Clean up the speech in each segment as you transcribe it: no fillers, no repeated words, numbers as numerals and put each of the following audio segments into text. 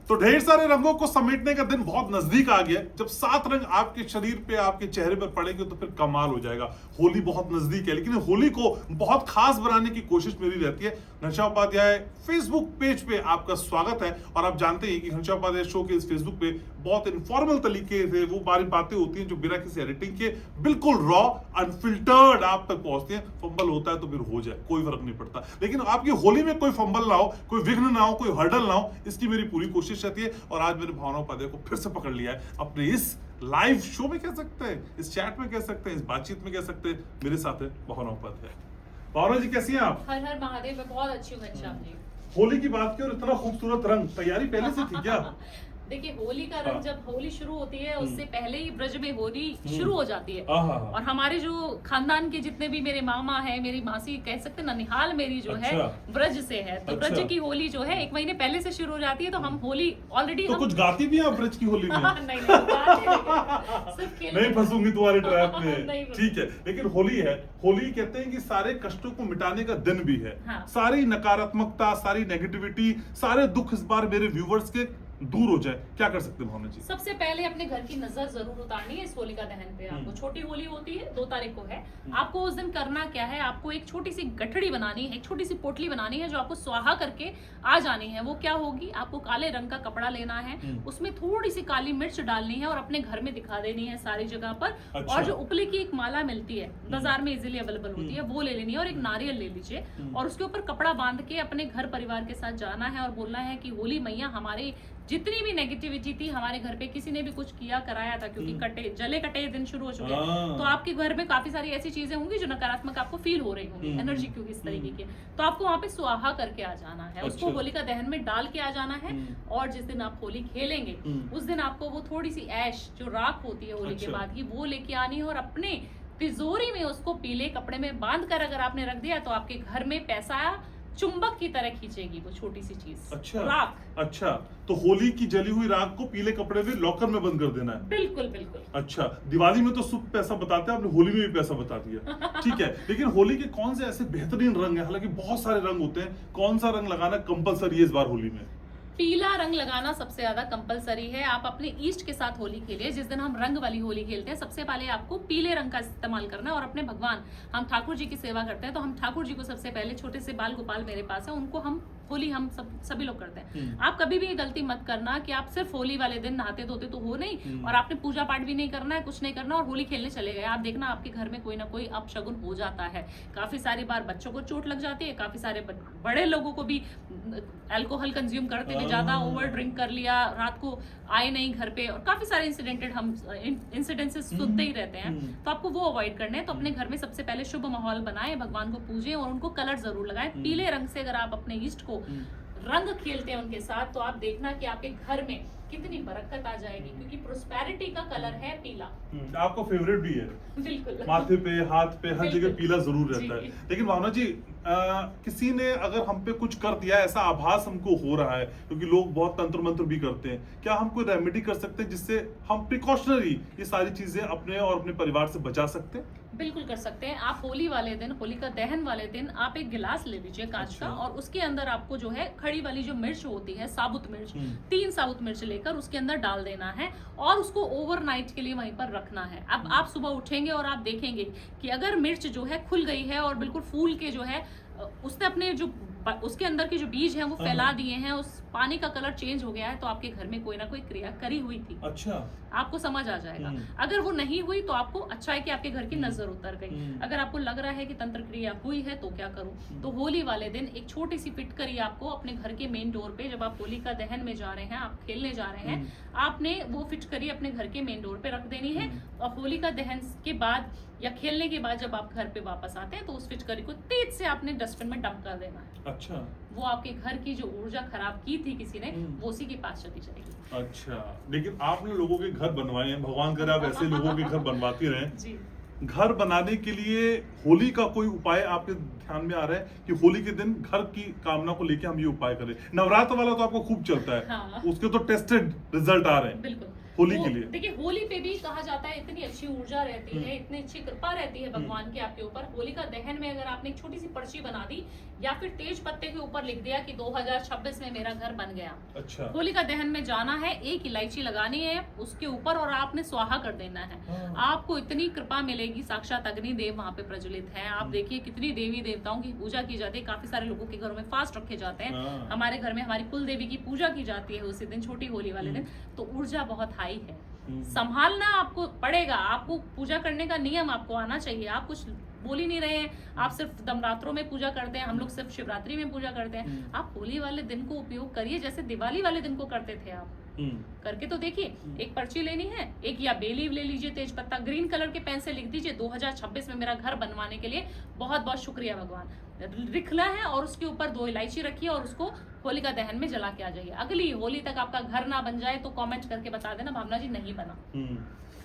तो ढेर सारे रंगों को समेटने का दिन बहुत नजदीक आ गया। जब 7 रंग आपके शरीर पे, आपके चेहरे पर पड़ेंगे तो फिर कमाल हो जाएगा। होली बहुत नजदीक है, लेकिन होली को बहुत खास बनाने की कोशिश मेरी रहती है। घनश्याम उपाध्याय फेसबुक पेज पे आपका स्वागत है। और आप जानते हैं कि घनश्याम उपाध्याय शो के इस फेसबुक पे बहुत इनफॉर्मल तरीके से वो बारी बातें होती हैं जो बिना किसी एडिटिंग के बिल्कुल रॉ अनफिल्टर्ड आप तक पहुंचती हैं। फंबल होता है तो फिर हो जाए, कोई फर्क नहीं पड़ता, लेकिन आपकी होली में कोई फंबल ना हो, कोई विघ्न ना हो, कोई हर्डल ना हो, इसकी मेरी पूरी कोशिश रहती है। और आज मैंने भावना उपाध्याय को फिर से पकड़ लिया है अपने इस लाइव शो में, कह सकते हैं इस चैट में, कह सकते हैं इस बातचीत में, कह सकते हैं मेरे साथ है भावना उपाध्याय। भावना जी कैसी हैं आप? हर हर महादेव। मैं बहुत अच्छी हूँ घनश्याम जी। होली की बात की और इतना खूबसूरत रंग, तैयारी पहले से थी क्या? देखिए, होली का रंग जब होली शुरू होती है उससे पहले ही ब्रज में होली शुरू हो जाती है। और हमारे जो खानदान के जितने भी मेरे मामा है, मेरी मासी, कह सकते हैं ननिहाल मेरी जो है ब्रज से है, तो ब्रज की होली जो है 1 महीने पहले से शुरू हो जाती है। तो हम होली ऑलरेडी तो कुछ गाती भी हैं ब्रज की होली में? नहीं सिर्फ नहीं फंसूंगी तुम्हारे ट्रैप में। ठीक है, लेकिन होली है, होली कहते हैं कि सारे कष्टों को मिटाने का दिन भी है। सारी नकारात्मकता, सारी नेगेटिविटी, सारे दुख इस बार मेरे व्यूवर्स के दूर हो जाए, क्या कर सकते हैं भावना जी? सबसे पहले अपने घर की नजर जरूर उतारनी है इस होलिका दहन पे। आपको छोटी होली होती है 2 तारीख को है। आपको उस दिन करना क्या है, आपको एक छोटी सी गठड़ी बनानी है, एक छोटी सी पोटली बनानी है जो आपको स्वाहा करके आ जानी है। वो क्या होगी, आपको काले रंग का कपड़ा लेना है, उसमें थोड़ी सी काली मिर्च डालनी है और अपने घर में दिखा देनी है सारी जगह पर। और जो उपले की एक माला मिलती है, बाजार में इजीली अवेलेबल होती है, वो ले लेनी है और एक नारियल ले लीजिए और उसके ऊपर कपड़ा बांध के अपने घर परिवार के साथ जाना है और बोलना है कि होली मैया हमारे जितनी भी नेगेटिविटी थी हमारे घर पे, किसी ने भी कुछ किया कराया था, क्योंकि जले कटे दिन शुरू हो चुके हैं, तो आपके घर में काफी सारी ऐसी चीजें होंगी जो नकारात्मक आपको फील हो रही होंगी, एनर्जी क्योंकि इस तरीके की, तो आपको वहाँ पे स्वाहा करके आ जाना है। उसको होलिका दहन में डाल के आ जाना है। और जिस दिन आप होली खेलेंगे उस दिन आपको वो थोड़ी सी ऐश जो राख होती है होली के बाद की, वो लेके आनी है और अपने तिजोरी में उसको पीले कपड़े में बांध कर अगर आपने रख दिया तो आपके घर में पैसा चुंबक की तरह खींचेगी वो छोटी सी चीज। अच्छा राख। अच्छा, तो होली की जली हुई राख को पीले कपड़े में लॉकर में बंद कर देना है? बिल्कुल बिल्कुल। अच्छा, दिवाली में तो शुभ पैसा बताते हैं, आपने होली में भी पैसा बता दिया। ठीक है, लेकिन होली के कौन से ऐसे बेहतरीन रंग है? हालांकि बहुत सारे रंग होते हैं, कौन सा रंग लगाना कंपलसरी है इस बार होली में? पीला रंग लगाना सबसे ज्यादा कंपलसरी है। आप अपने ईष्ट के साथ होली खेलिए। जिस दिन हम रंग वाली होली खेलते हैं सबसे पहले आपको पीले रंग का इस्तेमाल करना है। और अपने भगवान, हम ठाकुर जी की सेवा करते हैं तो हम ठाकुर जी को सबसे पहले, छोटे से बाल गोपाल मेरे पास है, उनको हम होली हम सभी लोग करते हैं। आप कभी भी ये गलती मत करना कि आप सिर्फ होली वाले दिन नहाते धोते तो हो नहीं और आपने पूजा पाठ भी नहीं करना है, कुछ नहीं करना और होली खेलने चले गए। आप देखना आपके घर में कोई ना कोई अपशगुन हो जाता है। काफी सारी बार बच्चों को चोट लग जाती है, काफी सारे बड़े लोगों को भी अल्कोहल कंज्यूम करते हुए ज्यादा ओवर ड्रिंक कर लिया, रात को आए नहीं घर पे, और काफी सारे इंसिडेंसेस सुनते ही रहते हैं। तो आपको वो अवॉइड करने हैं। तो अपने घर में सबसे पहले शुभ माहौल बनाएं, भगवान को पूजें और उनको कलर जरूर लगाएं। पीले रंग से अगर आप अपने इष्ट को रंग खेलते हैं उनके साथ तो आप देखना कि आपके घर में कितनी बरकत आ जाएगी, क्योंकि प्रोस्पेरिटी का कलर है पीला। आपका फेवरेट भी है। बिल्कुल, माथे पे, हाथ पे, हर जगह पीला जरूर रहता है। लेकिन भावना जी, किसी ने अगर हम पे कुछ कर दिया, ऐसा आभास हमको हो रहा है, क्योंकि लोग बहुत तंत्र मंत्र भी करते हैं, क्या हम कोई रेमेडी कर सकते हैं जिससे हम प्रिकॉशनरी ये सारी चीजें अपने और अपने परिवार से बचा सकते हैं? बिल्कुल कर सकते हैं। आप होली वाले दिन, होलिका दहन वाले दिन, आप एक गिलास ले लीजिए कांच का और उसके अंदर आपको जो है खड़ी वाली जो मिर्च होती है, साबुत मिर्च, 3 साबुत मिर्च लेकर उसके अंदर डाल देना है और उसको ओवरनाइट के लिए वहीं पर रखना है। अब आप सुबह उठेंगे और आप देखेंगे कि अगर मिर्च जो है खुल गई है और बिल्कुल फूल के जो है उसने अपने जो उसके अंदर के जो बीज हैं वो फैला दिए हैं, उस पानी का कलर चेंज हो गया है, तो आपके घर में कोई ना कोई क्रिया करी हुई थी। अच्छा, आपको समझ आ जाएगा। अगर वो नहीं हुई तो आपको अच्छा है कि आपके घर की नजर उतर गई। अगर आपको लग रहा है कि तंत्र क्रिया हुई है तो क्या करूं, तो होली वाले दिन एक छोटी सी फिटकरी आपको अपने घर के मेन डोर पे, जब आप होली का दहन में जा रहे हैं, आप खेलने जा रहे हैं, आपने वो फिटकरी अपने घर के मेन डोर पे रख देनी है। और होली का दहन के बाद या खेलने के बाद जब आप घर पे वापस आते हैं तो उस फिटकरी को तेज से आपने डस्टबिन में डंप कर देना है। अच्छा, वो आपके घर की जो ऊर्जा खराब की थी किसी ने, वो उसी के पास चली जाएगी। अच्छा, लेकिन आपने लोगों के घर बनवाए हैं, भगवान करे आप ऐसे लोगों के घर बनवाती रहें। जी। घर बनाने के लिए होली का कोई उपाय आपके ध्यान में आ रहा है कि होली के दिन घर की कामना को लेके हम ये उपाय करें? नवरात्र वाला तो आपको खूब चलता है। हाँ। उसके तो टेस्टेड रिजल्ट आ रहे हैं। बिल्कुल। होली के लिए? देखिए होली पे भी कहा जाता है इतनी अच्छी ऊर्जा रहती है, इतनी अच्छी कृपा रहती है भगवान की आपके ऊपर। होलिका दहन में अगर आपने एक छोटी सी पर्ची बना दी या फिर तेज पत्ते के ऊपर लिख दिया कि 2026 में मेरा घर बन गया। अच्छा। होलिका दहन में जाना है, एक इलायची लगानी है उसके ऊपर और आपने स्वाहा कर देना है। आपको इतनी कृपा मिलेगी, साक्षात अग्निदेव वहां पे प्रज्वलित है। आप देखिए कितनी देवी देवताओं की पूजा की जाती है, काफी सारे लोगों के घरों में फास्ट रखे जाते हैं। हमारे घर में हमारी कुल देवी की पूजा की जाती है उसी दिन, छोटी होली वाले दिन। तो ऊर्जा बहुत हाई है, संभालना आपको पड़ेगा। आपको पूजा करने का नियम आपको आना चाहिए। आप कुछ बोल ही नहीं रहे हैं, आप सिर्फ नवरात्रों में पूजा करते हैं, हम लोग सिर्फ शिवरात्रि में पूजा करते हैं। आप होली वाले दिन को उपयोग करिए जैसे दिवाली वाले दिन को करते थे आप। करके तो देखिए। एक पर्ची लेनी है, एक या बेलीव ले लीजिए, तेज पत्ता ग्रीन कलर के पेन से लिख दीजिए 2026 में मेरा घर बनवाने के लिए बहुत बहुत शुक्रिया भगवान, लिखना है। और उसके ऊपर 2 इलायची रखिए और उसको होलिका दहन में जला के आ जाइए। अगली होली तक आपका घर ना बन जाए तो कमेंट करके बता देना भावना जी नहीं बना।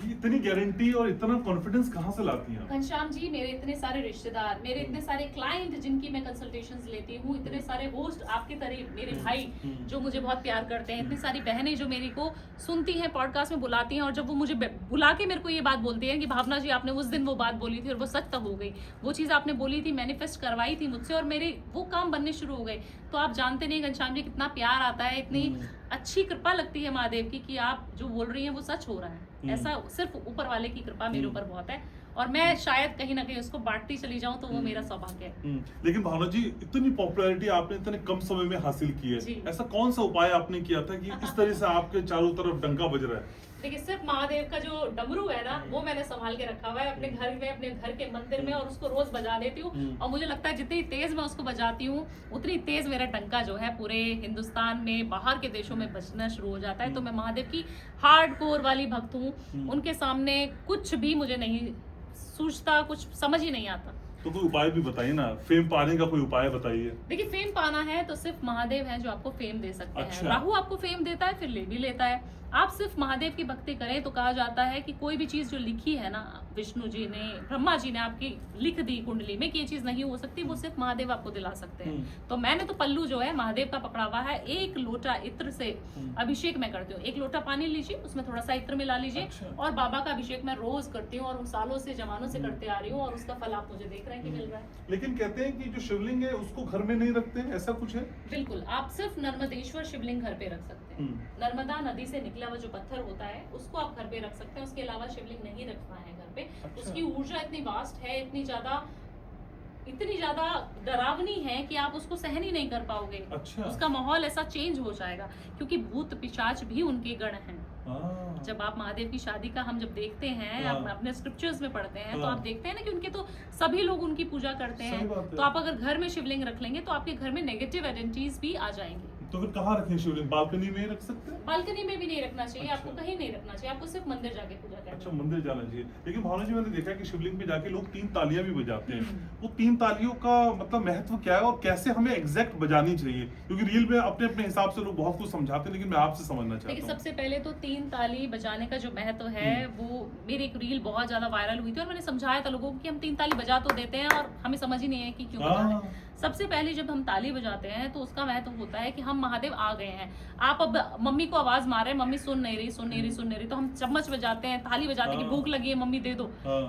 इतनी गारंटी और इतना कॉन्फिडेंस कहाँ से लाती हैं? घनश्याम जी, मेरे इतने सारे रिश्तेदार, मेरे इतने सारे क्लाइंट जिनकी मैं कंसल्टेशंस लेती हूँ, इतने सारे होस्ट आपके तरह मेरे भाई जो मुझे बहुत प्यार करते हैं, इतनी सारी बहनें जो मेरी को सुनती हैं, पॉडकास्ट में बुलाती हैं, और जब वो मुझे बुला के मेरे को ये बात बोलती है कि भावना जी आपने उस दिन वो बात बोली थी और वो सच तो हो गई, वो चीज़ आपने बोली थी, मैनिफेस्ट करवाई थी मुझसे और मेरे वो काम बनने शुरू हो गए। तो आप जानते नहीं घनश्याम जी कितना प्यार आता है, इतनी अच्छी कृपा लगती है महादेव की कि आप जो बोल रही हैं वो सच हो रहा है। ऐसा सिर्फ ऊपर वाले की कृपा मेरे ऊपर बहुत है और मैं शायद कहीं ना कहीं उसको बांटती चली जाऊं तो वो मेरा सौभाग्य है। लेकिन भावना जी इतनी पॉपुलैरिटी आपने इतने कम समय में हासिल की है, ऐसा कौन सा उपाय आपने किया था कि इस तरह से आपके चारों तरफ डंका बज रहा है? देखिए सिर्फ महादेव का जो डमरू है ना वो मैंने संभाल के रखा हुआ है अपने घर में, अपने घर के मंदिर में, और उसको रोज बजा देती हूँ। और मुझे लगता है जितनी तेज मैं उसको बजाती हूँ उतनी तेज मेरा डंका जो है पूरे हिंदुस्तान में, बाहर के देशों में बजना शुरू हो जाता है। तो मैं महादेव की हार्डकोर वाली भक्त हूँ, उनके सामने कुछ भी मुझे नहीं सूझता, कुछ समझ ही नहीं आता। तो कोई उपाय भी बताइए ना, फेम पाने का कोई उपाय बताइए। देखिए फेम पाना है तो सिर्फ महादेव है जो आपको फेम दे सकते हैं। अच्छा। राहु आपको फेम देता है फिर ले भी लेता है। आप सिर्फ महादेव की भक्ति करें तो कहा जाता है कि कोई भी चीज जो लिखी है ना, विष्णु जी ने, ब्रह्मा जी ने आपकी लिख दी कुंडली में कि ये चीज नहीं हो सकती, वो सिर्फ महादेव आपको दिला सकते हैं। तो मैंने तो पल्लू जो है महादेव का पकड़ा हुआ है, 1 लोटा इत्र से अभिषेक मैं करती हूँ। 1 लोटा पानी लीजिए, उसमें थोड़ा सा इत्र मिला लीजिए। अच्छा। और बाबा का अभिषेक मैं रोज करती हूँ और सालों से, जमानों से करते आ रही हूँ और उसका फल आप मुझे देख रहे हैं कि मिल रहा है। लेकिन कहते हैं कि जो शिवलिंग है उसको घर में नहीं रखते हैं, ऐसा कुछ है? बिल्कुल, आप सिर्फ नर्मदेश्वर शिवलिंग घर पे रख सकते हैं। नर्मदा नदी से निकला हुआ जो पत्थर होता है उसको आप घर पे रख सकते हैं, उसके अलावा शिवलिंग नहीं रखना है घर पे। अच्छा। उसकी ऊर्जा इतनी वास्ट है, इतनी ज्यादा डरावनी है कि आप उसको सहन ही नहीं कर पाओगे। अच्छा। उसका माहौल ऐसा चेंज हो जाएगा क्योंकि भूत पिशाच भी उनके गण हैं। जब आप महादेव की शादी का हम जब देखते हैं, आप अपने स्क्रिप्चर्स में पढ़ते हैं तो आप देखते हैं ना कि उनके तो सभी लोग उनकी पूजा करते हैं। तो आप अगर घर में शिवलिंग रख लेंगे तो आपके घर में नेगेटिव एनर्जीज भी आ जाएंगी। तो फिर कहाँ रखें शिवलिंग? बालकनी में ही रख सकते हैं? बालकनी में भी नहीं रखना चाहिए। अच्छा। आपको कहीं नहीं रखना चाहिए, आपको सिर्फ मंदिर जाके पूजा करनी है। अच्छा, मंदिर जाना चाहिए। लेकिन भावना जी मैंने देखा कि शिवलिंग में जाके लोग 3 तालियां भी बजाते हैं। वो 3 तालियों का मतलब महत्व क्या है और कैसे हमें एग्जैक्ट बजानी चाहिए? क्योंकि रील में अपने अपने हिसाब से लोग बहुत कुछ समझाते हैं, लेकिन मैं आपसे समझना चाहता हूँ। देखिए सबसे पहले तो 3 ताली बजाने का जो महत्व है वो मेरी एक रील बहुत ज्यादा वायरल हुई थी और मैंने समझाया था लोगों को कि हम 3 ताली बजा तो देते हैं और हमें समझ ही नहीं है कि क्यों बजा रहे हैं। सबसे पहले जब हम ताली बजाते हैं तो उसका महत्व होता है कि हम महादेव आ गए हैं। आप अब मम्मी को आवाज मारे, मम्मी सुन नहीं रही, तो हम चम्मच बजाते हैं, थाली बजाते हैं कि भूख लगी है मम्मी दे दो।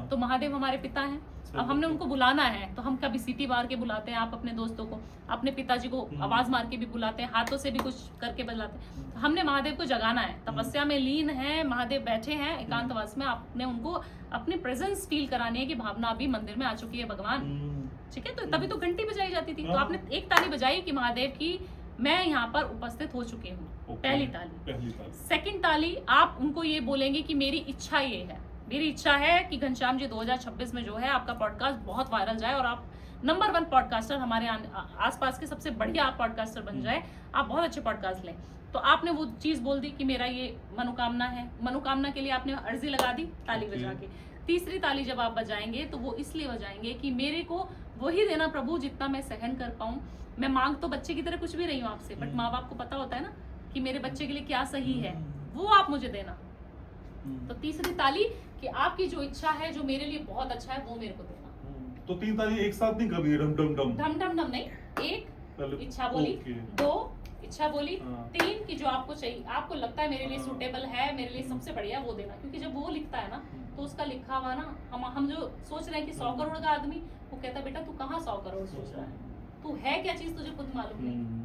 तो महादेव हमारे पिता हैं, अब हमने उनको बुलाना है तो हम कभी सीटी मार के बुलाते हैं, आप अपने दोस्तों को, अपने पिताजी को आवाज मार के भी बुलाते हैं, हाथों से भी कुछ करके बुलाते हैं। तो हमने महादेव को जगाना है, तपस्या में लीन है, महादेव बैठे हैं एकांतवास में, आपने उनको अपनी प्रेजेंस फील करानी है कि भावना अभी मंदिर में आ चुकी है भगवान। ठीक है, तो तभी तो घंटी बजाई जाती थी। तो आपने 1 ताली बजाई कि महादेव की मैं यहाँ पर उपस्थित हो चुकी हूँ। पहली ताली। सेकंड ताली आप उनको ये बोलेंगे कि मेरी इच्छा ये है, मेरी इच्छा है कि घनश्याम जी 2026 में जो है आपका पॉडकास्ट बहुत वायरल जाए और आप नंबर 1 पॉडकास्टर, हमारे आसपास के सबसे बढ़िया आप पॉडकास्टर बन जाए, आप बहुत अच्छे पॉडकास्ट लें। तो आपने वो चीज बोल दी कि मेरा ये मनोकामना है। मनोकामना के लिए आपने अर्जी लगा दी ताली बजा के। तीसरी ताली जब आप बजाएंगे तो वो इसलिए बजाएंगे कि मेरे को वही देना प्रभु जितना मैं सहन कर पाऊं। मैं मांग तो बच्चे की तरह कुछ भी रही हूँ आपसे, बट माँ बाप को पता होता है ना कि मेरे बच्चे के लिए क्या सही है, वो आप मुझे देना। तो तीसरी ताली कि आपकी जो इच्छा है, जो मेरे लिए बहुत अच्छा है, वो मेरे को देना। तो 3 ताली एक साथ नहीं करनी, डम डम डम डम डम डम नहीं, 1 इच्छा बोली, 2 इच्छा बोली। हाँ। 3 की जो आपको चाहिए, आपको लगता है मेरे लिए सूटेबल है, मेरे लिए सबसे बढ़िया, वो देना। क्योंकि जब वो लिखता है ना तो उसका लिखा हुआ ना, हम जो सोच रहे हैं कि 100 करोड़ का आदमी, वो कहता है बेटा तू कहाँ 100 करोड़ सोच रहा है, तू है क्या चीज तुझे खुद मालूम नहीं।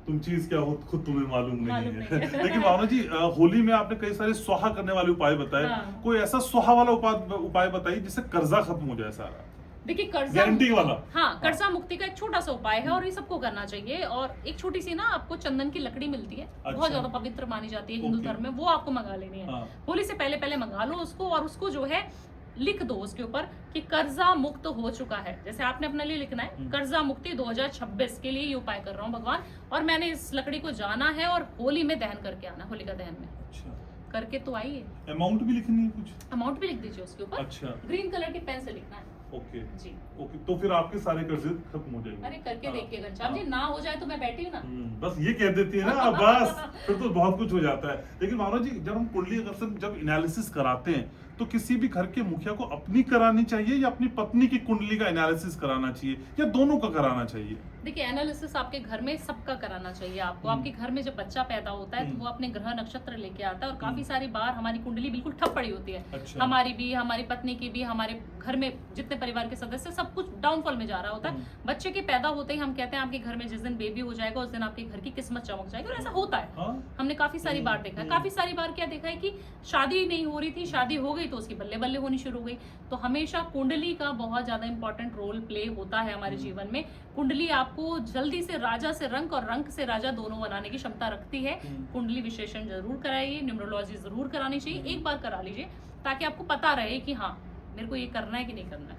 तुम चीज क्या हो खुद तुम्हें मालूम नहीं नहीं है। है। लेकिन भावना जी, होली में आपने कई सारे स्वाहा करने वाले उपाय बताए। हाँ। कोई ऐसा स्वाहा वाला उपाय बताइए जिससे कर्जा खत्म हो जाए सारा, देखिए कर्जा गारंटी वाला। हाँ, कर्जा मुक्ति का एक छोटा सा उपाय है और ये सबको करना चाहिए। और एक छोटी सी ना आपको चंदन की लकड़ी मिलती है, अच्छा। बहुत ज्यादा पवित्र मानी जाती है हिंदू ओके। धर्म में, वो आपको मंगा लेनी है। हाँ। होली से पहले पहले मंगा लो उसको, और उसको जो है लिख दो उसके ऊपर कि कर्जा मुक्त हो चुका है। जैसे आपने अपने लिए लिखना है कर्जा मुक्ति 2026 के लिए ये उपाय कर रहा हूँ भगवान, और मैंने इस लकड़ी को जाना है और होली में दहन करके आना, होलिका दहन में अच्छा, करके तो आइए। अमाउंट भी लिखनी है कुछ? अमाउंट भी लिख दीजिए उसके ऊपर, अच्छा, ग्रीन कलर के पेन से लिखना है ओके जी। ओके, तो फिर आपके सारे कर्जे खत्म हो जाएंगे। अरे करके हाँ, देखिए घनश्याम जी, हाँ। ना हो जाए तो मैं बैठी हूँ ना। बस ये कह देती है ना, बस फिर तो बहुत कुछ हो जाता है। लेकिन भावना जी, जब हम कुंडली अक्सर जब एनालिसिस कराते हैं तो किसी भी घर के मुखिया को अपनी करानी चाहिए या अपनी पत्नी की कुंडली का एनालिसिस कराना चाहिए, या दोनों का कराना चाहिए? देखिए एनालिसिस आपके घर में सबका कराना चाहिए आपको। आपके घर में जब बच्चा पैदा होता है तो वो अपने ग्रह नक्षत्र लेके आता है, और काफी सारी बार हमारी कुंडली बिल्कुल ठप पड़ी होती है। अच्छा। हमारी भी, हमारी पत्नी की भी, हमारे घर में जितने परिवार के सदस्य, सब कुछ डाउनफॉल में जा रहा होता है। बच्चे के पैदा होते ही हम कहते हैं आपके घर में जिस दिन बेबी हो जाएगा उस दिन आपके घर की किस्मत चमक जाएगी, और ऐसा होता है। हाँ? हमने काफी सारी बार देखा है। काफी सारी बार क्या देखा है कि शादी नहीं हो रही थी, शादी हो गई तो उसकी बल्ले बल्ले होनी शुरू हो गई। तो हमेशा कुंडली का बहुत ज्यादा इंपॉर्टेंट रोल प्ले होता है हमारे जीवन में। कुंडली आपको जल्दी से राजा से रंक और रंक से राजा दोनों बनाने की क्षमता रखती है। कुंडली विश्लेषण जरूर कराइए, न्यूमरोलॉजी जरूर करानी चाहिए, एक बार करा लीजिए ताकि आपको पता रहे कि हाँ मेरे को ये करना है कि नहीं करना है।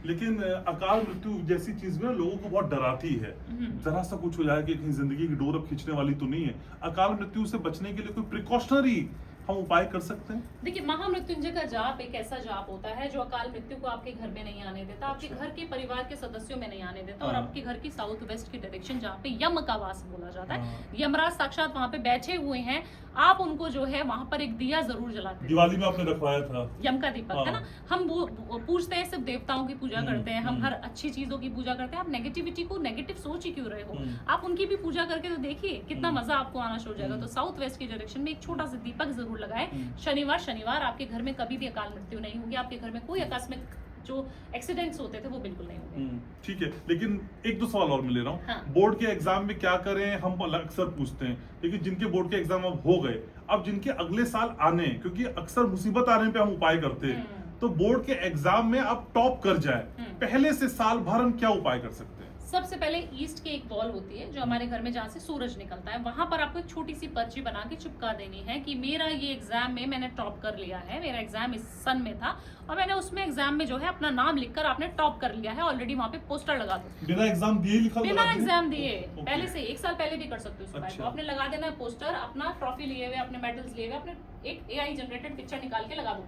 लेकिन अकाल मृत्यु जैसी चीज में लोगों को बहुत डराती है। जरा सा कुछ हो जाए कि कहीं जिंदगी की डोर अब खींचने वाली तो नहीं है। अकाल मृत्यु से बचने के लिए कोई प्रिकॉशनरी हम उपाय कर सकते हैं? देखिए महामृत्युंजय का जाप एक ऐसा जाप होता है जो अकाल मृत्यु को आपके घर में नहीं आने देता, आपके घर के परिवार के सदस्यों में नहीं आने देता, और आपके घर की साउथ वेस्ट की डायरेक्शन जहाँ पे यम का वास बोला जाता है, यमराज साक्षात वहाँ पे बैठे हुए हैं, आप उनको जो है वहां पर एक दिया जरूर जलाते हैं। दिवाली में आपने रखवाया था यम का दीपक है ना। हम वो पूछते हैं, सिर्फ देवताओं की पूजा करते हैं, हम हर अच्छी चीजों की पूजा करते हैं। आप नेगेटिविटी को नेगेटिव सोच ही क्यों रहे हो, आप उनकी भी पूजा करके तो देखिए कितना मजा आपको आना शुरू हो जाएगा। तो साउथ वेस्ट की डायरेक्शन में एक छोटा सा दीपक जरूर लगाए। शनिवार आपके घर में कभी भी अकाल मृत्यु नहीं होगी, आपके घर में कोई आकस्मिक जो एक्सीडेंट्स होते थे वो बिल्कुल नहीं होंगे। ठीक है, लेकिन एक दो सवाल और मैं ले रहा हूँ। हाँ। बोर्ड के एग्जाम में क्या करें हम अक्सर पूछते हैं, लेकिन जिनके बोर्ड के एग्जाम अब हो गए, अब जिनके अगले साल आने, क्योंकि अक्सर मुसीबत आने पे हम उपाय करते हैं, तो बोर्ड के एग्जाम में आप टॉप कर जाए, पहले से साल भर हम क्या उपाय कर सकते हैं? सबसे पहले ईस्ट की एक वॉल होती है जो हमारे घर में जहाँ से सूरज निकलता है, वहां पर आपको एक छोटी सी पर्ची बना के चिपका देनी है कि मेरा ये एग्जाम में मैंने टॉप कर लिया है, मेरा एग्जाम इस सन में था और मैंने उसमें एग्जाम में जो है अपना नाम लिखकर आपने टॉप कर लिया है ऑलरेडी। वहां पे पोस्टर लगा दो, बिना एग्जाम दिए लिखा बिना लगा दूं? एग्जाम दिए, ओके। पहले से 1 साल पहले भी कर सकते हो उस उपाय को। अच्छा। आपने लगा देना है पोस्टर, अपना ट्रॉफी लिए हुए, अपने मेडल्स लिए हुए, अपने एक AI जनरेटेड पिक्चर निकाल के लगा दो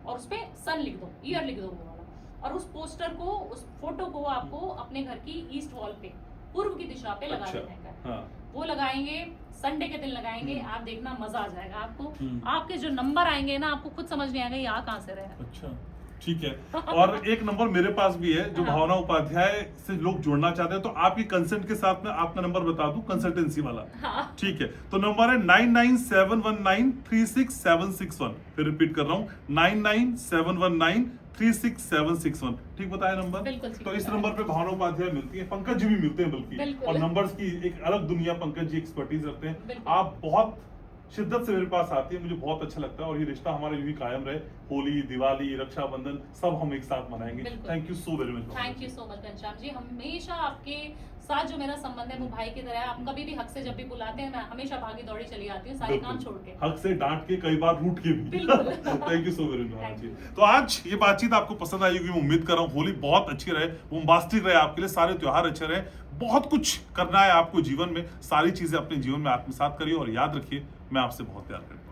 और उस पे सन लिख दो, ईयर लिख दो वो वाला, और उस पोस्टर को, उस फोटो को आपको अपने घर की ईस्ट वॉल पे, पूर्व की दिशा पे लगा अच्छा। देना है। हाँ। वो लगाएंगे, संडे के दिन लगाएंगे, आप देखना मजा आ जाएगा आपको। आपके जो नंबर आएंगे ना, आपको खुद समझ नहीं आएगा ये आ कहाँ से रहे हैं। अच्छा, ठीक है। और एक नंबर मेरे पास भी है जो भावना उपाध्याय से लोग जुड़ना चाहते हैं, तो आपकी कंसेंट के साथ में आपका नंबर बता दूं, कंसल्टेंसी वाला। हाँ। ठीक है, तो नंबर है 9971936761। फिर रिपीट कर रहा हूँ, 9971936761। ठीक बताया नंबर? बिल्कुल ठीक तो इस बताया। नंबर पे भावना उपाध्याय मिलती है, पंकज जी भी मिलते हैं बल्कि, बिल्कुल। और नंबर्स की एक अलग दुनिया पंकज जी एक्सपर्टीज रखते हैं। बिल्कुल। आप बहुत शिद्दत से मेरे पास आती है, मुझे बहुत अच्छा लगता है, और ये रिश्ता हमारा यूं ही कायम रहे। होली, दिवाली, रक्षाबंधन सब हम एक साथ मनाएंगे। बिल्कुल। Thank you so very much. Thank you so much Ghanshyam ji, हमेशा आपके साथ जो मेरा संबंध है वो भाई की तरह है। आप कभी भी हक से जब भी बुलाते हैं, मैं हमेशा भागी दौड़ी चली आती हूँ सारे काम छोड़ के। हक से डांट के, कई बार रूठ के भी। बिल्कुल। Thank you so very much Thank जी। you। तो आज ये बातचीत आपको पसंद आई होगी, मैं उम्मीद कर रहा हूँ। होली बहुत अच्छी रहे, बोम्बास्टिक रहे आपके लिए, सारे त्योहार अच्छे रहे। बहुत कुछ करना है आपको जीवन में, सारी चीजें अपने जीवन में आत्मसात करिए, और याद रखिए मैं आपसे बहुत प्यार करता हूँ।